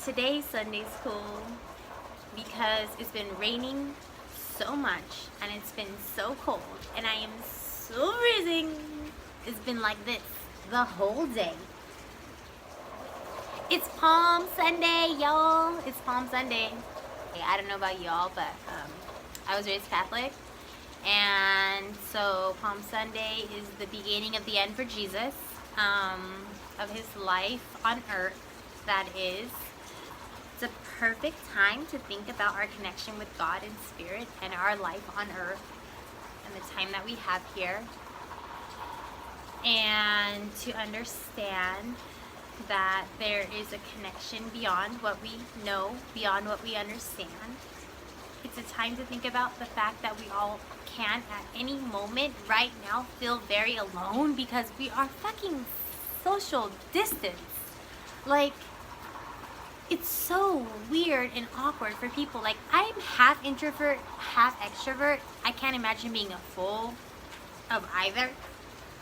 today's Sunday school, because it's been raining so much and it's been so cold and I am so freezing. It's been like this the whole day. It's Palm Sunday, y'all. It's Palm Sunday. I don't know about y'all, but I was raised Catholic, and so Palm Sunday is the beginning of the end for Jesus, of his life on earth. That is, it's a perfect time to think about our connection with God and Spirit and our life on earth and the time that we have here, and to understand that there is a connection beyond what we know, beyond what we understand. It's a time to think about the fact that we all can at any moment right now feel very alone because we are fucking social distance. Like, it's so weird and awkward for people. Like, I'm half introvert, half extrovert. I can't imagine being a full of either.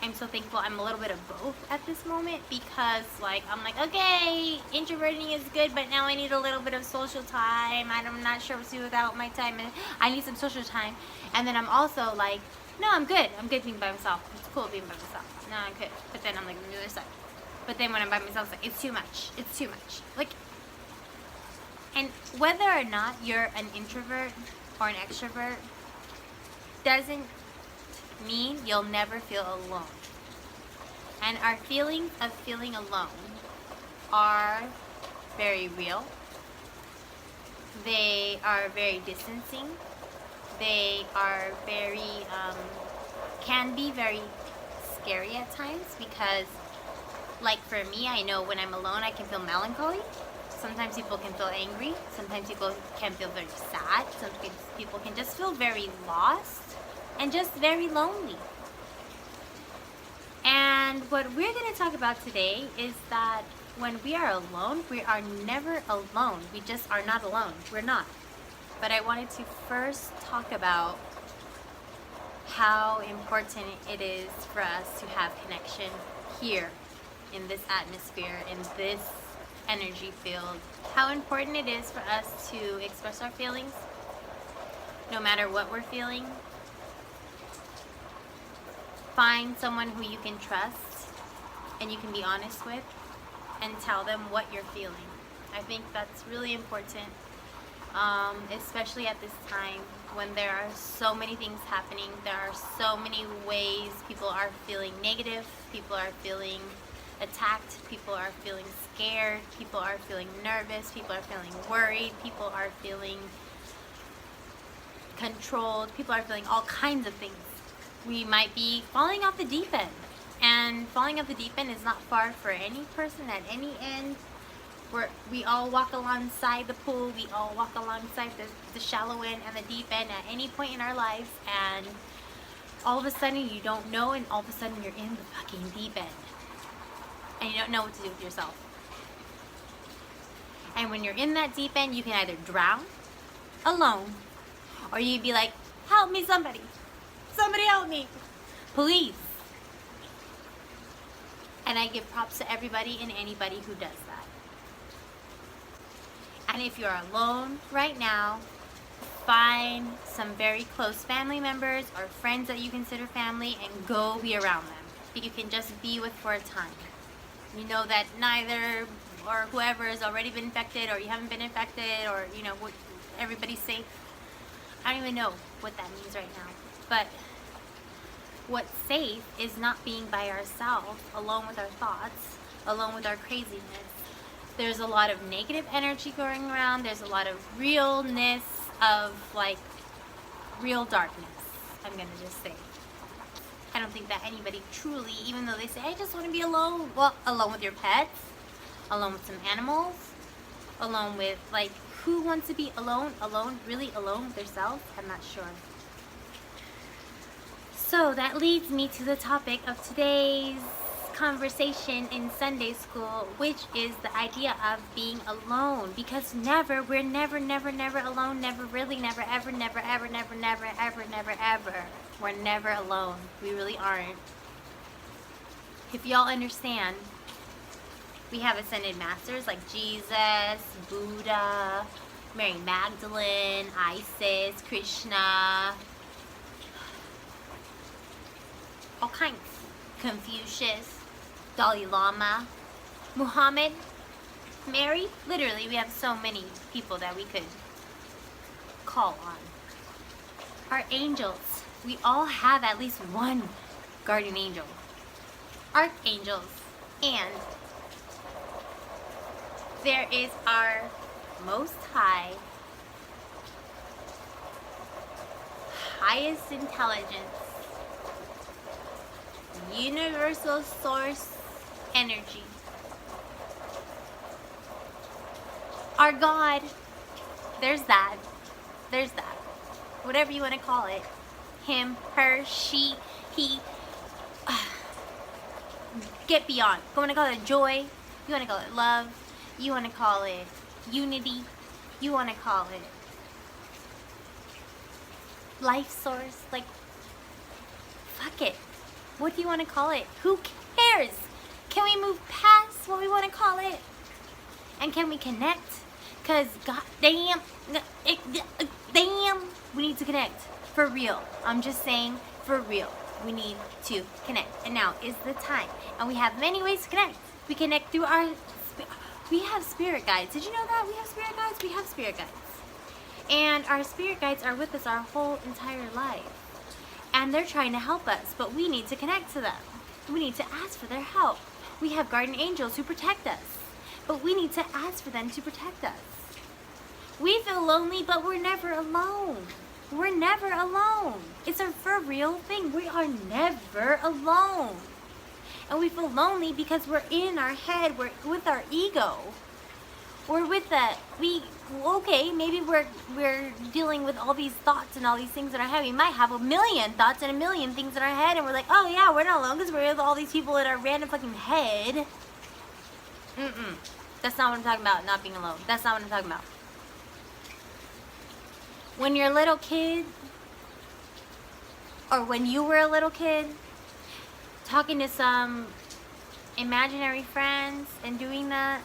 I'm so thankful I'm a little bit of both at this moment, because like I'm like, okay, introverting is good, but now I need a little bit of social time. I'm not sure what to do without my time, and I need some social time. And then I'm also like, no, I'm good being by myself. It's cool being by myself. No, I'm good. But then I'm like on the other side. But then when I'm by myself, it's like, it's too much. It's too much. Like, and whether or not you're an introvert or an extrovert doesn't mean you'll never feel alone. And our feelings of feeling alone are very real. They are very distancing. They are very, can be very scary at times, because like for me, I know when I'm alone I can feel melancholy. Sometimes people can feel angry. Sometimes people can feel very sad. Sometimes people can just feel very lost and just very lonely. And what we're going to talk about today is that when we are alone, we are never alone. We just are not alone. We're not. But I wanted to first talk about how important it is for us to have connection here in this atmosphere, in this energy field. How important it is for us to express our feelings, no matter what we're feeling. Find someone who you can trust and you can be honest with, and tell them what you're feeling. I think that's really important, especially at this time when there are so many things happening. There are so many ways people are feeling negative, people are feeling attacked, people are feeling scared, people are feeling nervous, people are feeling worried, people are feeling controlled, people are feeling all kinds of things. We might be falling off the deep end, and falling off the deep end is not far for any person at any end. We all walk alongside the pool, we all walk alongside the shallow end and the deep end at any point in our lives, and all of a sudden you don't know, and all of a sudden you're in the fucking deep end and you don't know what to do with yourself. And when you're in that deep end, you can either drown alone, or you'd be like, help me, somebody help me, please. And I give props to everybody and anybody who does that. And if you're alone right now, find some very close family members or friends that you consider family and go be around them, that you can just be with for a time. You know that neither or whoever has already been infected, or you haven't been infected, or you know, everybody's safe. I don't even know what that means right now. But what's safe is not being by ourselves, alone with our thoughts, alone with our craziness. There's a lot of negative energy going around. There's a lot of realness, of like real darkness, I'm gonna just say. I don't think that anybody truly, even though they say, I just want to be alone, well, alone with your pets, alone with some animals, alone with, like, who wants to be alone, really alone with themselves? I'm not sure. So that leads me to the topic of today's conversation in Sunday school, which is the idea of being alone. Because we're never alone, never really, never ever, never ever, never, never, ever, never, ever. We're never alone. We really aren't. If y'all understand We have ascended masters like Jesus, Buddha, Mary Magdalene, Isis, Krishna, all kinds. Confucius, Dalai Lama, Muhammad, Mary. Literally, we have so many people that we could call on. Archangels. We all have at least one guardian angel. Archangels. And there is our most high, highest intelligence, universal source energy. Our God. There's that. There's that. Whatever you want to call it. Him, her, she, he. Get beyond. You want to call it joy. You want to call it love. You want to call it unity. You want to call it life source. Like, fuck it. What do you want to call it? Who cares? Can we move past what we want to call it? And can we connect? Because god damn, we need to connect. For real. I'm just saying, for real. We need to connect. And now is the time. And we have many ways to connect. We connect through our... We have spirit guides. Did you know that? We have spirit guides? We have spirit guides. And our spirit guides are with us our whole entire life. And they're trying to help us. But we need to connect to them. We need to ask for their help. We have guardian angels who protect us. But we need to ask for them to protect us. We feel lonely, but we're never alone. We're never alone. It's a for real thing. We are never alone. And we feel lonely because we're in our head. We're with our ego. We're with the, maybe we're dealing with all these thoughts and all these things in our head. We might have a million thoughts and a million things in our head. And we're like, oh yeah, we're not alone because we're with all these people in our random fucking head. That's not what I'm talking about, not being alone. That's not what I'm talking about. When you're a little kid, or when you were a little kid, talking to some imaginary friends and doing that,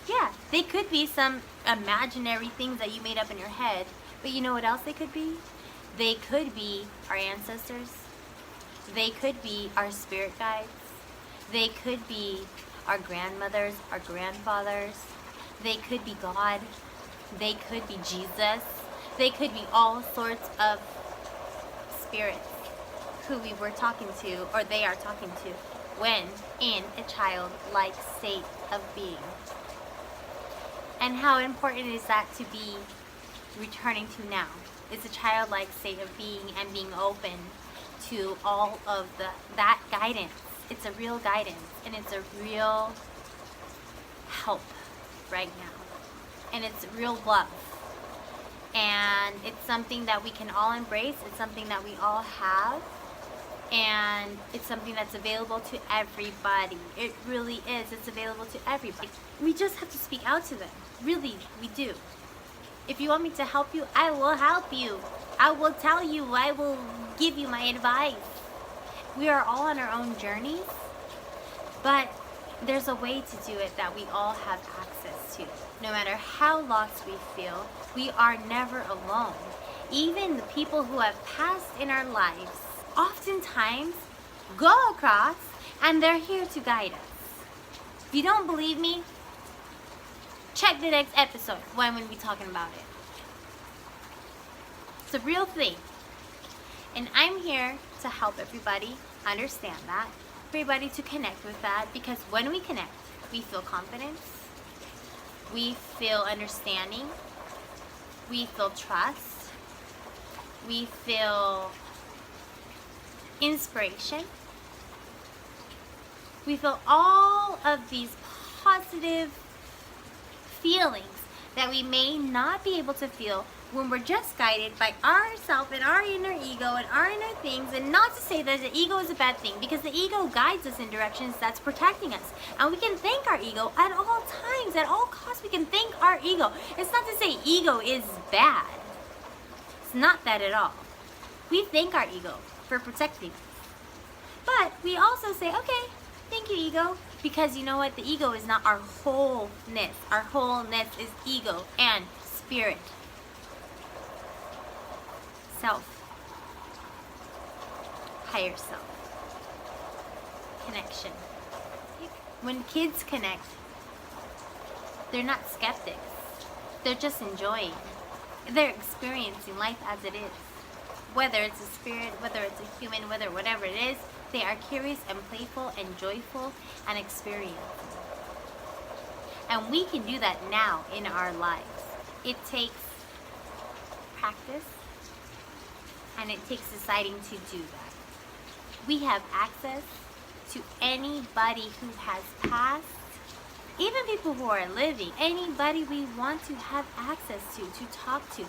yeah, they could be some imaginary things that you made up in your head. But you know what else they could be? They could be our ancestors. They could be our spirit guides. They could be our grandmothers, our grandfathers. They could be God. They could be Jesus. They could be all sorts of spirits who we were talking to, or they are talking to, when in a childlike state of being. And how important is that to be returning to now? It's a childlike state of being and being open to all of that guidance. It's a real guidance and it's a real help right now. And it's real love. And it's something that we can all embrace. It's something that we all have. And it's something that's available to everybody. It really is. It's available to everybody. We just have to speak out to them. Really, we do. If you want me to help you, I will help you. I will tell you. I will give you my advice. We are all on our own journeys. But there's a way to do it that we all have access to. No matter how lost we feel, we are never alone. Even the people who have passed in our lives oftentimes go across and they're here to guide us. If you don't believe me, check the next episode when I'm going to be talking about it. It's a real thing. And I'm here to help everybody understand that. Everybody to connect with that, because when we connect, we feel confidence, we feel understanding, we feel trust, we feel inspiration, we feel all of these positive feelings that we may not be able to feel when we're just guided by ourself and our inner ego and our inner things. And not to say that the ego is a bad thing, because the ego guides us in directions that's protecting us. And we can thank our ego at all times, at all costs. We can thank our ego. It's not to say ego is bad. It's not that at all. We thank our ego for protecting us. But we also say, okay, Thank you, ego. Because you know what? The ego is not our wholeness. Our wholeness is ego and spirit. Self. Higher self. Connection. When kids connect, they're not skeptics. They're just enjoying. They're experiencing life as it is. Whether it's a spirit, whether it's a human, whatever it is, they are curious and playful and joyful and experiencing. And we can do that now in our lives. It takes practice and it takes deciding to do that. We have access to anybody who has passed, even people who are living, anybody we want to have access to talk to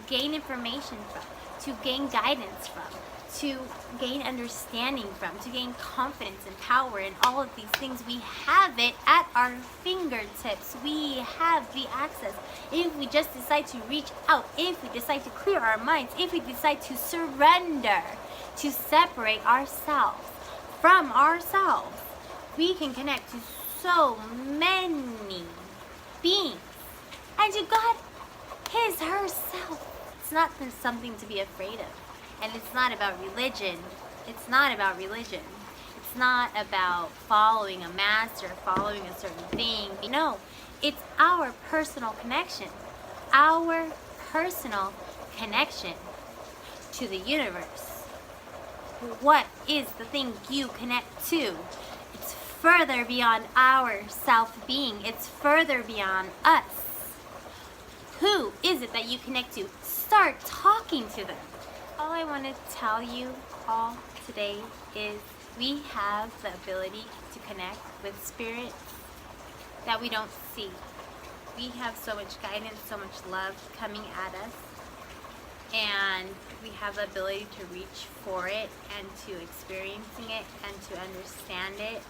gain information from, to gain guidance from, to gain understanding from, to gain confidence and power and all of these things. We have it at our fingertips. We have the access. If we just decide to reach out, if we decide to clear our minds, if we decide to surrender, to separate ourselves from ourselves, we can connect to so many beings and to God His herself. It's not something to be afraid of. And it's not about religion. It's not about religion. It's not about following a master, following a certain thing. No, it's our personal connection. Our personal connection to the universe. What is the thing you connect to? It's further beyond our self-being. It's further beyond us. Who is it that you connect to? Start talking to them. All I want to tell you all today is we have the ability to connect with spirits that we don't see. We have so much guidance, so much love coming at us, and we have the ability to reach for it and to experiencing it and to understand it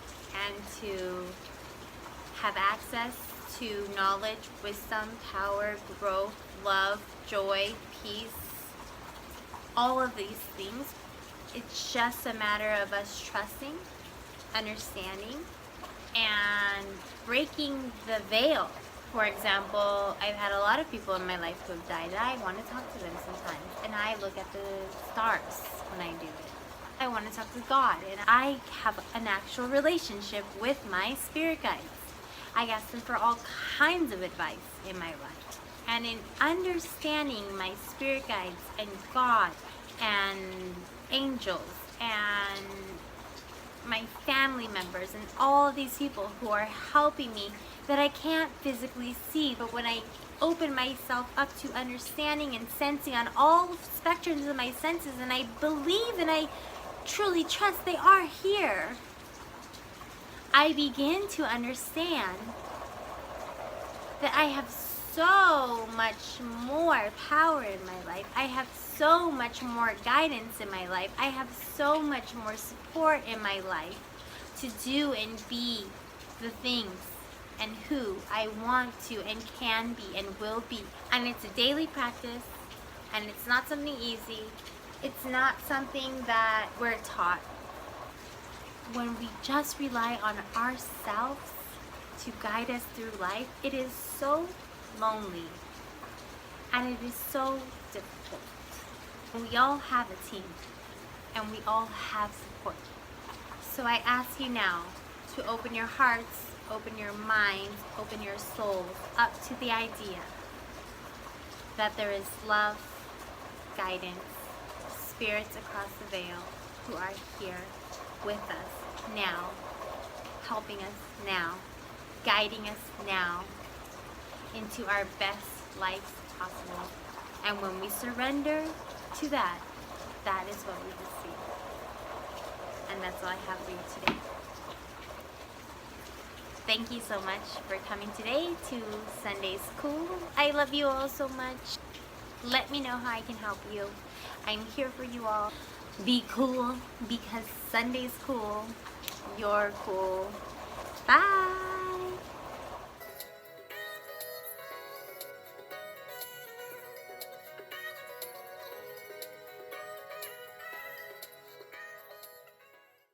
and to have access to knowledge, wisdom, power, growth, love, joy, peace, all of these things. It's just a matter of us trusting, understanding, and breaking the veil. For example, I've had a lot of people in my life who have died, and I want to talk to them sometimes, and I look at the stars when I do it. I want to talk to God, and I have an actual relationship with my spirit guides. I ask them for all kinds of advice in my life. And in understanding my spirit guides and God and angels and my family members and all of these people who are helping me that I can't physically see, but when I open myself up to understanding and sensing on all spectrums of my senses, and I believe and I truly trust they are here, I begin to understand that I have so much more power in my life. I have so much more guidance in my life. I have so much more support in my life to do and be the things and who I want to and can be and will be. And it's a daily practice, and it's not something easy. It's not something that we're taught. When we just rely on ourselves to guide us through life, it is so lonely and it is so difficult. We all have a team and we all have support. So I ask you now to open your hearts, open your minds, open your souls up to the idea that there is love, guidance, spirits across the veil who are here with us now, helping us now, guiding us now into our best life possible. And when we surrender to that, that is what we receive. And that's all I have for you today. Thank you so much for coming today to Sunday School. I love you all so much. Let me know how I can help you. I'm here for you all. Be cool, because Sunday's cool. You're cool. Bye.